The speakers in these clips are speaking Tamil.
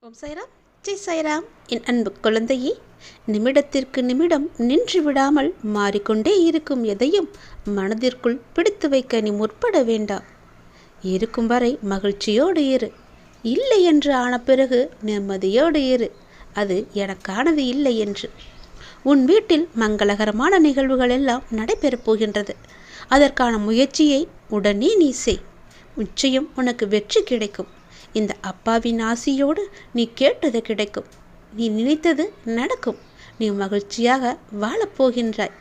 ஓம் சாய்ராம், ஜெய் சாய்ராம். என் அன்பு குழந்தையே, நிமிடத்திற்கு நிமிடம் நின்று விடாமல் மாறிக்கொண்டே இருக்கும் எதையும் மனதிற்குள் பிடித்து வைக்க நீ முற்பட வேண்டாம். இருக்கும் வரை மகிழ்ச்சியோடு இரு. இல்லை என்று ஆன பிறகு நிம்மதியோடு இரு. அது எனக்கானது இல்லை என்று. உன் வீட்டில் மங்களகரமான நிகழ்வுகள் எல்லாம் நடைபெறப் போகின்றது. அதற்கான முயற்சியை உடனே நீ செய். நிச்சயம் உனக்கு வெற்றி கிடைக்கும். இந்த அப்பாவின் ஆசியோடு நீ கேட்டது கிடைக்கும். நீ நினைத்தது நடக்கும். நீ மகிழ்ச்சியாக வாழப்போகின்றாய்.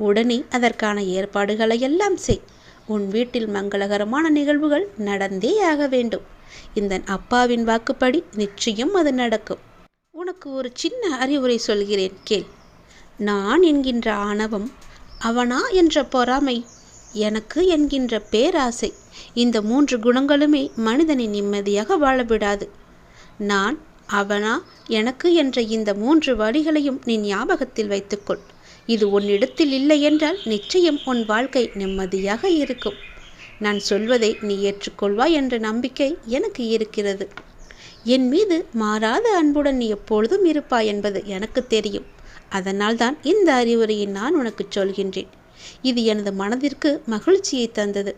உடனே அதற்கான ஏற்பாடுகளை எல்லாம் செய். உன் வீட்டில் மங்களகரமான நிகழ்வுகள் நடந்தே ஆக வேண்டும். இந்த அப்பாவின் வாக்குப்படி நிச்சயம் அது நடக்கும். உனக்கு ஒரு சின்ன அறிவுரை சொல்கிறேன், கேள். நான் என்கின்ற ஆணவம், அவனா என்ற பொறாமை, எனக்கு என்கின்ற பேராசை, இந்த 3 குணங்களுமே மனிதனை நிம்மதியாக வாழவிடாது. நான், அவனா, எனக்கு என்ற இந்த 3 வழிகளையும் நீ ஞாபகத்தில் வைத்துக்கொள். இது உன்னிடத்தில் இல்லை என்றால் நிச்சயம் உன் வாழ்க்கை நிம்மதியாக இருக்கும். நான் சொல்வதை நீ ஏற்றுக்கொள்வாய் என்ற நம்பிக்கை எனக்கு இருக்கிறது. என் மீது மாறாத அன்புடன் நீ எப்பொழுதும் இருப்பாய் என்பது எனக்கு தெரியும். அதனால்தான் இந்த அறிவுரையை நான் உனக்கு சொல்கின்றேன். இது எனது மனதிற்கு மகிழ்ச்சியை தந்தது.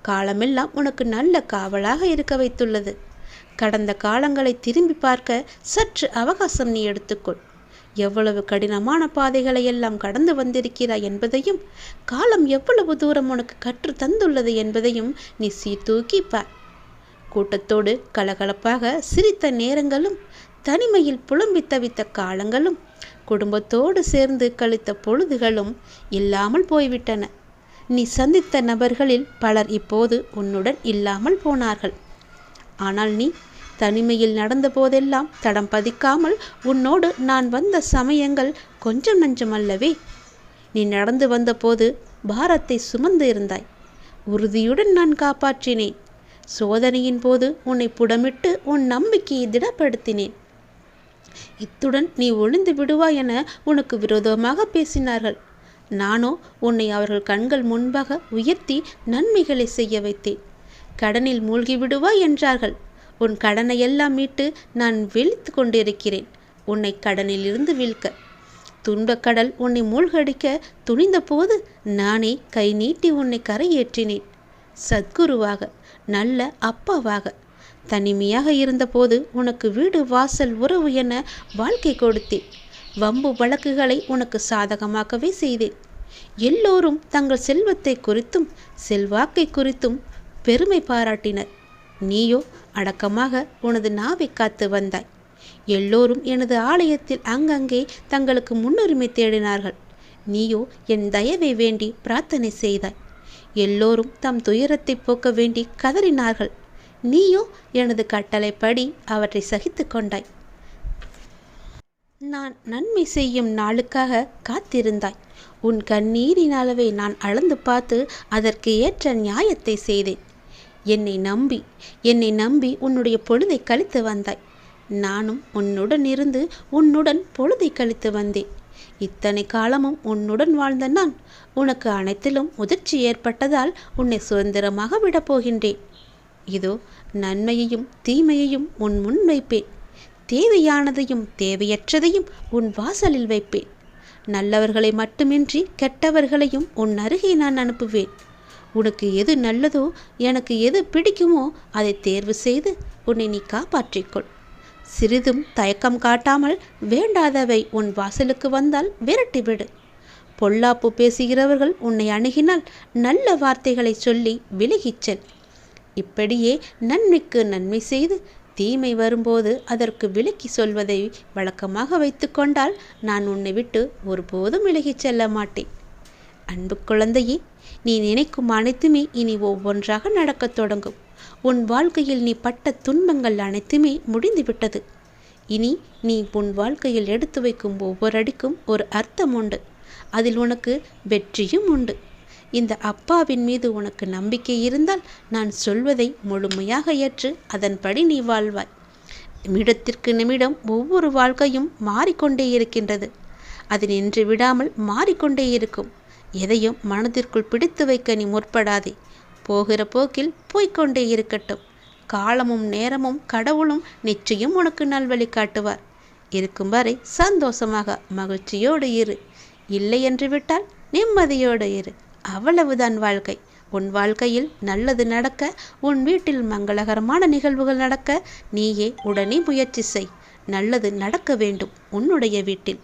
காலமெல்லாம் உனக்கு நல்ல காவலாக இருக்க வைத்துள்ளது. கடந்த காலங்களை திரும்பி பார்க்க சற்று அவகாசம் நீ எடுத்துக்கொள். எவ்வளவு கடினமான பாதைகளை எல்லாம் கடந்து வந்திருக்கிறாய் என்பதையும், காலம் எவ்வளவு தூரம் உனக்கு கற்று தந்துள்ளது என்பதையும் நீ சீர்தூக்கி பார். கூட்டத்தோடு கலகலப்பாக சிரித்த நேரங்களும், தனிமையில் புலம்பி தவித்த காலங்களும், குடும்பத்தோடு சேர்ந்து கழித்த பொழுதுகளும் இல்லாமல் போய்விட்டன. நீ சந்தித்த நபர்களில் பலர் இப்போது உன்னுடன் இல்லாமல் போனார்கள். ஆனால் நீ தனிமையில் நடந்த போதெல்லாம் தடம் பதிக்காமல் உன்னோடு நான் வந்த சமயங்கள் கொஞ்சம் நஞ்சமல்லவே. நீ நடந்து வந்தபோது பாரத்தை சுமந்து இருந்தாய். உறுதியுடன் நான் காப்பாற்றினேன். சோதனையின் போது உன்னை புடமிட்டு உன் நம்பிக்கையை திடப்படுத்தினேன். இத்துடன் நீ ஒளிந்து விடுவாய் என உனக்கு விரோதமாக பேசினார்கள். நானோ உன்னை அவர்கள் கண்கள் முன்பாக உயர்த்தி நன்மைகளை செய்ய வைத்தேன். கடனில் மூழ்கி விடுவாய் என்றார்கள். உன் கடனை எல்லாம் மீட்டு நான் விழித்து கொண்டிருக்கிறேன், உன்னை கடனில் இருந்து வீழ்க்க. துன்பக்கடல் உன்னை மூழ்கடிக்க துணிந்த போது நானே கை நீட்டி உன்னை கரையேற்றினேன். சத்குருவாக, நல்ல அப்பாவாக. தனிமையாக இருந்தபோது உனக்கு வீடு வாசல் உறவு என வாழ்க்கை கொடுத்தேன். வம்பு வழக்குகளை உனக்கு சாதகமாகவே செய்தேன். எல்லோரும் தங்கள் செல்வத்தை குறித்தும் செல்வாக்கை குறித்தும் பெருமை பாராட்டினர். நீயோ அடக்கமாக உனது நாவை காத்து வந்தாய். எல்லோரும் எனது ஆலயத்தில் அங்கங்கே தங்களுக்கு முன்னுரிமை தேடினார்கள். நீயோ என் தயவை வேண்டி பிரார்த்தனை செய்தாய். எல்லோரும் தம் துயரத்தை போக்க வேண்டி கதறினார்கள். நீயோ எனது கட்டளைப்படி அவற்றை சகித்து கொண்டாய். நான் நன்மை செய்யும் நாளுக்காக காத்திருந்தாய். உன் கண்ணீரின் அளவை நான் அளந்து பார்த்து அதற்கு ஏற்ற நியாயத்தை செய்தேன். என்னை நம்பி உன்னுடைய பொழுதை கழித்து வந்தாய். நானும் உன்னுடன் இருந்து உன்னுடன் பொழுதை கழித்து வந்தேன். இத்தனை காலமும் உன்னுடன் வாழ்ந்த நான் உனக்கு அனைத்திலும் முதிர்ச்சி ஏற்பட்டதால் உன்னை சுதந்திரமாக விடப்போகின்றேன். இதோ நன்மையையும் தீமையையும் உன் முன் வைப்பேன். தேவையானதையும் தேவையற்றதையும் உன் வாசலில் வைப்பேன். நல்லவர்களை மட்டுமின்றி கெட்டவர்களையும் உன் அருகே நான் அனுப்புவேன். உனக்கு எது நல்லதோ, எனக்கு எது பிடிக்குமோ அதை தேர்வு செய்து உன்னை நீ காப்பாற்றிக்கொள். சிறிதும் தயக்கம் காட்டாமல் வேண்டாதவை உன் வாசலுக்கு வந்தால் விரட்டிவிடு. பொல்லாப்பு பேசுகிறவர்கள் உன்னை அணுகினால் நல்ல வார்த்தைகளை சொல்லி விலகிச் செல். இப்படியே நன்மைக்கு நன்மை செய்து தீமை வரும்போது அதற்கு விலக்கி சொல்வதை வழக்கமாக வைத்து கொண்டால் நான் உன்னை விட்டு ஒருபோதும் விலகிச் செல்ல மாட்டேன். அன்பு குழந்தையே, நீ நினைக்கும் அனைத்துமே இனி ஒவ்வொன்றாக நடக்கத் தொடங்கும். உன் வாழ்க்கையில் நீ பட்ட துன்பங்கள் அனைத்துமே முடிந்துவிட்டது. இனி நீ உன் வாழ்க்கையில் எடுத்து வைக்கும் ஒவ்வொரு அடிக்கும் ஒரு அர்த்தம் உண்டு. அதில் உனக்கு வெற்றியும் உண்டு. இந்த அப்பாவின் மீது உனக்கு நம்பிக்கை இருந்தால் நான் சொல்வதை முழுமையாக ஏற்று அதன்படி நீ வாழ்வாய். நிமிடத்திற்கு நிமிடம் ஒவ்வொரு வாழ்க்கையும் மாறிக்கொண்டே இருக்கின்றது. அது நின்று விடாமல் மாறிக்கொண்டே இருக்கும். எதையும் மனதிற்குள் பிடித்து வைக்க நீ முற்படாதே. போகிற போக்கில் போய்கொண்டே இருக்கட்டும். காலமும் நேரமும் கடவுளும் நிச்சயம் உனக்கு நல்வழி காட்டுவார். இருக்கும் வரை சந்தோஷமாக மகிழ்ச்சியோடு இரு. இல்லை என்று விட்டால் நிம்மதியோடு இரு. அவ்வளவுதான் வாழ்க்கை. உன் வாழ்க்கையில் நல்லது நடக்க, உன் வீட்டில் மங்களகரமான நிகழ்வுகள் நடக்க நீயே உடனே முயற்சி செய். நல்லது நடக்க வேண்டும் உன்னுடைய வீட்டில்.